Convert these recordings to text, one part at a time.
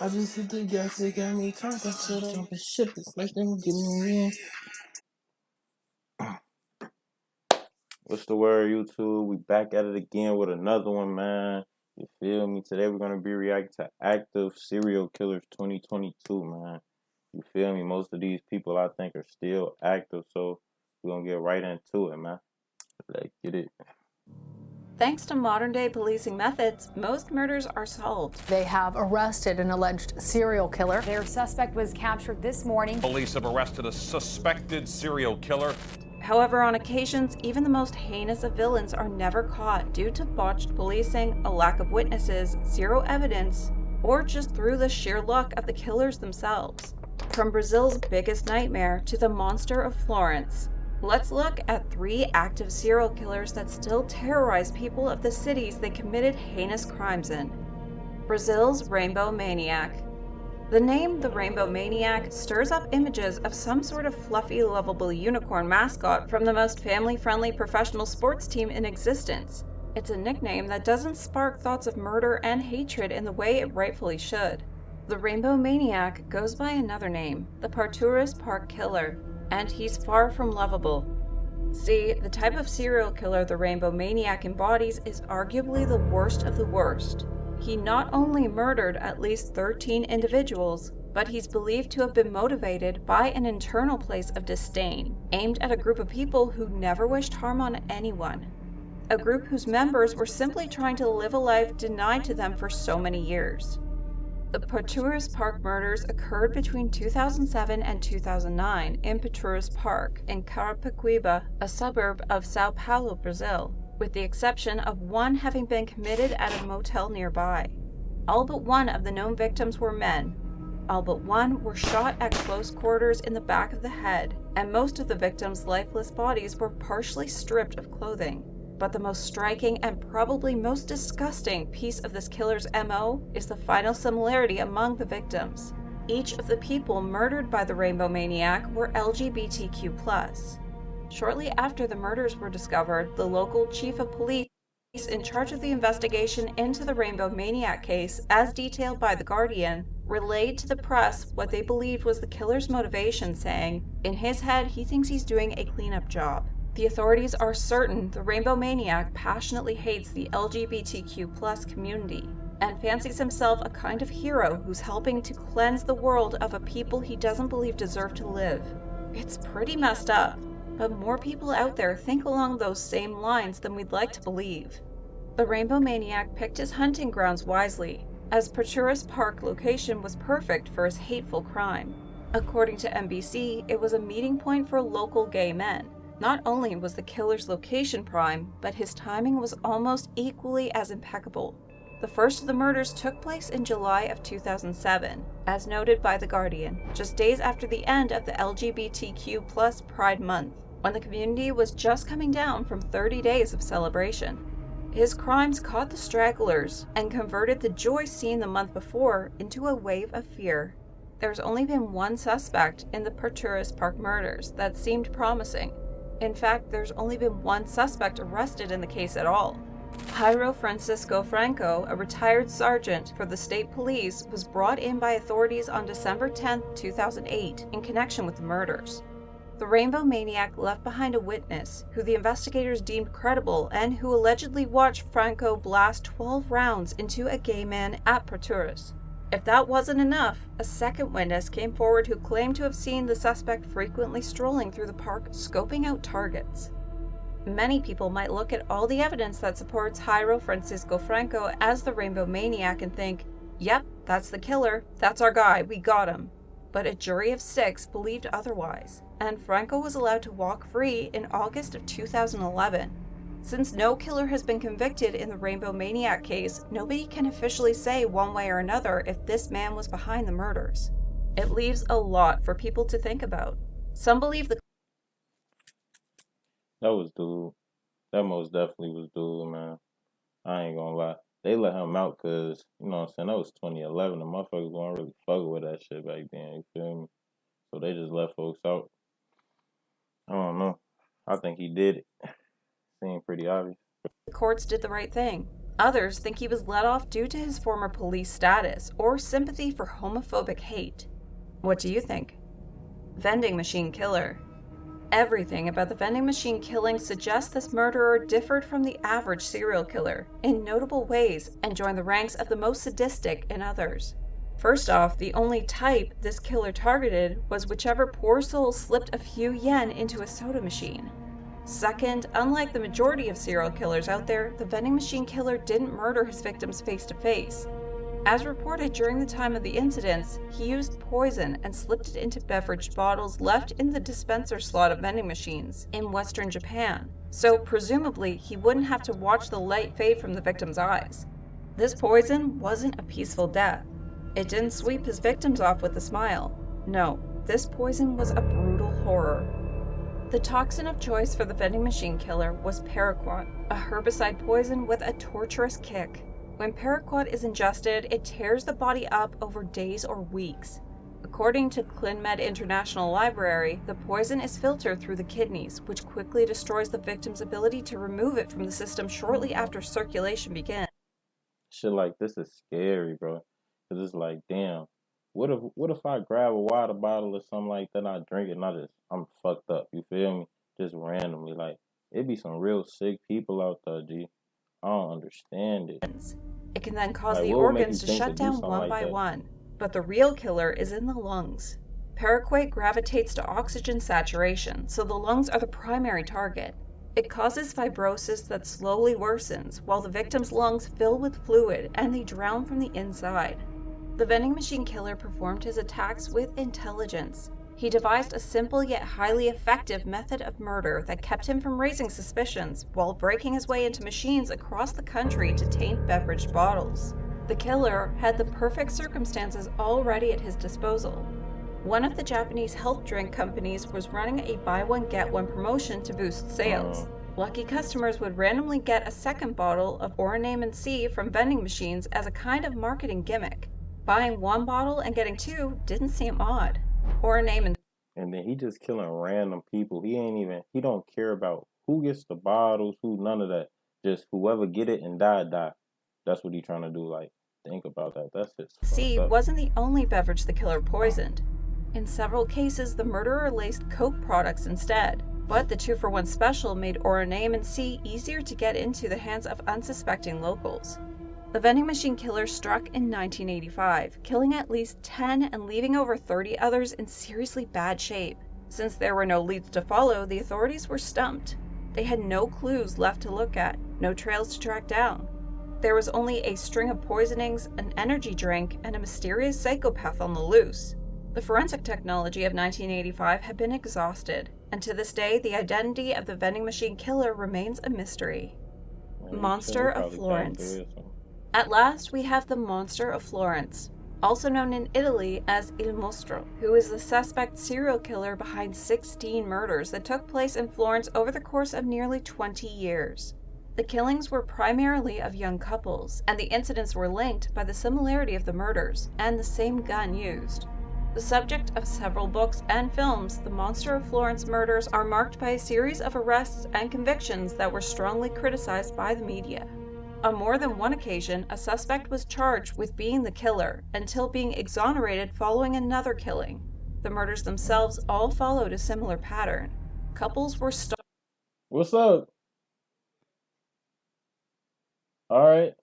I just hit the gas, it got me turned up to the jumping ship. It's like them give me in. What's the word, YouTube? We back at it again with another one, man. You feel me? Today we're gonna be reacting to Active Serial Killers 2022, man. You feel me? Most of these people I think are still active, so we're gonna get right into it, man. Let's get it. Thanks to modern-day policing methods, most murders are solved. They have arrested an alleged serial killer. Their suspect was captured this morning. Police have arrested a suspected serial killer. However, on occasions, even the most heinous of villains are never caught due to botched policing, a lack of witnesses, zero evidence, or just through the sheer luck of the killers themselves. From Brazil's biggest nightmare to the monster of Florence, let's look at 3 active serial killers that still terrorize people of the cities they committed heinous crimes in. Brazil's Rainbow Maniac. The name the Rainbow Maniac stirs up images of some sort of fluffy, lovable unicorn mascot from the most family-friendly professional sports team in existence. It's a nickname that doesn't spark thoughts of murder and hatred in the way it rightfully should. The Rainbow Maniac goes by another name, the Parturas Park Killer, and he's far from lovable. See, the type of serial killer the Rainbow Maniac embodies is arguably the worst of the worst. He not only murdered at least 13 individuals, but he's believed to have been motivated by an internal place of disdain, aimed at a group of people who never wished harm on anyone. A group whose members were simply trying to live a life denied to them for so many years. The Parturas Park murders occurred between 2007 and 2009 in Parturas Park in Carapicuíba, a suburb of Sao Paulo, Brazil, with the exception of one having been committed at a motel nearby. All but one of the known victims were men. All but one were shot at close quarters in the back of the head, and most of the victims' lifeless bodies were partially stripped of clothing. But the most striking and probably most disgusting piece of this killer's MO is the final similarity among the victims. Each of the people murdered by the Rainbow Maniac were LGBTQ+. Shortly after the murders were discovered, the local chief of police in charge of the investigation into the Rainbow Maniac case, as detailed by The Guardian, relayed to the press what they believed was the killer's motivation, saying, in his head, he thinks he's doing a cleanup job. The authorities are certain the Rainbow Maniac passionately hates the LGBTQ+ community and fancies himself a kind of hero who's helping to cleanse the world of a people he doesn't believe deserve to live. It's pretty messed up, but more people out there think along those same lines than we'd like to believe. The Rainbow Maniac picked his hunting grounds wisely, as Parturas Park location was perfect for his hateful crime. According to NBC, it was a meeting point for local gay men. Not only was the killer's location prime, but his timing was almost equally as impeccable. The first of the murders took place in July of 2007, as noted by The Guardian, just days after the end of the LGBTQ+ Pride Month, when the community was just coming down from 30 days of celebration. His crimes caught the stragglers and converted the joy seen the month before into a wave of fear. There's only been one suspect in the Parturas Park murders that seemed promising. In fact, there's only been one suspect arrested in the case at all. Jairo Francisco Franco, a retired sergeant for the state police, was brought in by authorities on December 10, 2008, in connection with the murders. The Rainbow Maniac left behind a witness, who the investigators deemed credible and who allegedly watched Franco blast 12 rounds into a gay man at Parturas. If that wasn't enough, a second witness came forward who claimed to have seen the suspect frequently strolling through the park, scoping out targets. Many people might look at all the evidence that supports Jairo Francisco Franco as the Rainbow Maniac and think, yep, that's the killer, that's our guy, we got him. But a jury of 6 believed otherwise, and Franco was allowed to walk free in August of 2011. Since no killer has been convicted in the Rainbow Maniac case, nobody can officially say one way or another if this man was behind the murders. It leaves a lot for people to think about. Some believe the That was dude. That most definitely was dude, man. I ain't gonna lie. They let him out because, you know what I'm saying, that was 2011. The motherfuckers weren't really fucking with that shit back then, you feel me? So they just let folks out. I don't know. I think he did it. Seemed pretty obvious. courts did the right thing. Others think he was let off due to his former police status or sympathy for homophobic hate. What do you think? Vending machine killer. Everything about the vending machine killing suggests this murderer differed from the average serial killer in notable ways and joined the ranks of the most sadistic in others. First off, the only type this killer targeted was whichever poor soul slipped a few yen into a soda machine. Second, unlike the majority of serial killers out there, the vending machine killer didn't murder his victims face to face. As reported during the time of the incidents, he used poison and slipped it into beverage bottles left in the dispenser slot of vending machines in Western Japan, so presumably he wouldn't have to watch the light fade from the victim's eyes. This poison wasn't a peaceful death. It didn't sweep his victims off with a smile. No, this poison was a brutal horror. The toxin of choice for the vending machine killer was paraquat, a herbicide poison with a torturous kick. When paraquat is ingested, it tears the body up over days or weeks. According to ClinMed International Library, the poison is filtered through the kidneys, which quickly destroys the victim's ability to remove it from the system shortly after circulation begins. Shit like this is scary, bro. Cause it's like, damn, what if I grab a water bottle or something like that and I drink it and I'm fucked up, you feel me? Just randomly. Like, it be some real sick people out there, G. I don't understand it. It can then cause Like, the what would make organs you to think shut to do down something one like by that? one. But the real killer is in the lungs. Paraquat gravitates to oxygen saturation, so the lungs are the primary target. It causes fibrosis that slowly worsens, while the victim's lungs fill with fluid and they drown from the inside. The vending machine killer performed his attacks with intelligence. He devised a simple yet highly effective method of murder that kept him from raising suspicions while breaking his way into machines across the country to taint beverage bottles. The killer had the perfect circumstances already at his disposal. One of the Japanese health drink companies was running a buy-one-get-one promotion to boost sales. Lucky customers would randomly get a second bottle of Oroname C from vending machines as a kind of marketing gimmick. Buying one bottle and getting two didn't seem odd. Oroname And then he just killing random people. He don't care about who gets the bottles, who, none of that. Just whoever get it and die. That's what he trying to do. Like, think about that. That's just C fucked up. wasn't the only beverage the killer poisoned. In several cases, the murderer laced Coke products instead, but the 2-for-1 special made Oroname C easier to get into the hands of unsuspecting locals. The vending machine killer struck in 1985, killing at least 10 and leaving over 30 others in seriously bad shape. Since there were no leads to follow, the authorities were stumped. They had no clues left to look at, no trails to track down. There was only a string of poisonings, an energy drink, and a mysterious psychopath on the loose. The forensic technology of 1985 had been exhausted, and to this day, the identity of the vending machine killer remains a mystery. Man, Monster of probably Florence. passed away or something. At last, we have the Monster of Florence, also known in Italy as Il Mostro, who is the suspect serial killer behind 16 murders that took place in Florence over the course of nearly 20 years. The killings were primarily of young couples, and the incidents were linked by the similarity of the murders and the same gun used. The subject of several books and films, the Monster of Florence murders are marked by a series of arrests and convictions that were strongly criticized by the media. On more than one occasion, a suspect was charged with being the killer until being exonerated following another killing. The murders themselves all followed a similar pattern. Couples were What's up? All right.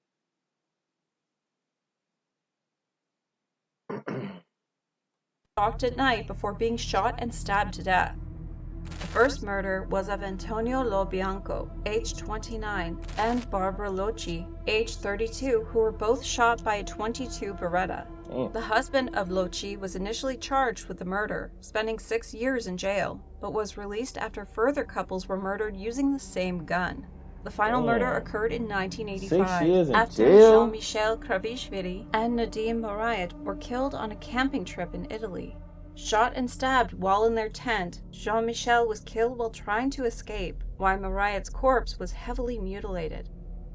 stalked at night before being shot and stabbed to death. The first murder was of Antonio Lobianco, age 29, and Barbara Locci, age 32, who were both shot by a .22 Beretta. The husband of Locci was initially charged with the murder, spending 6 years in jail, but was released after further couples were murdered using the same gun. The final murder occurred in 1985, 6 years in after jail? Jean-Michel Kravishvili and Nadim Marayat were killed on a camping trip in Italy. Shot and stabbed while in their tent, Jean-Michel was killed while trying to escape, while Marayat's corpse was heavily mutilated.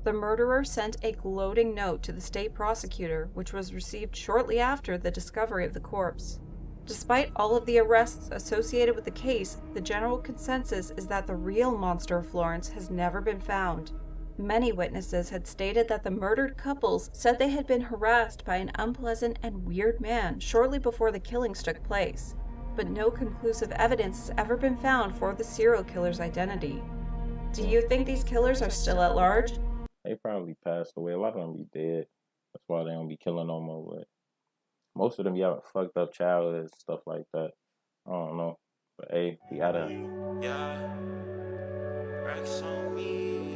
The murderer sent a gloating note to the state prosecutor, which was received shortly after the discovery of the corpse. Despite all of the arrests associated with the case, the general consensus is that the real Monster of Florence has never been found. Many witnesses had stated that the murdered couples said they had been harassed by an unpleasant and weird man shortly before the killings took place, but no conclusive evidence has ever been found for the serial killer's identity. Do you think these killers are still at large? They probably passed away. A lot of them be dead. That's why they don't be killing no more. But most of them be having fucked up childhoods, stuff like that. I don't know. But hey, we gotta. Yeah, Rex on me.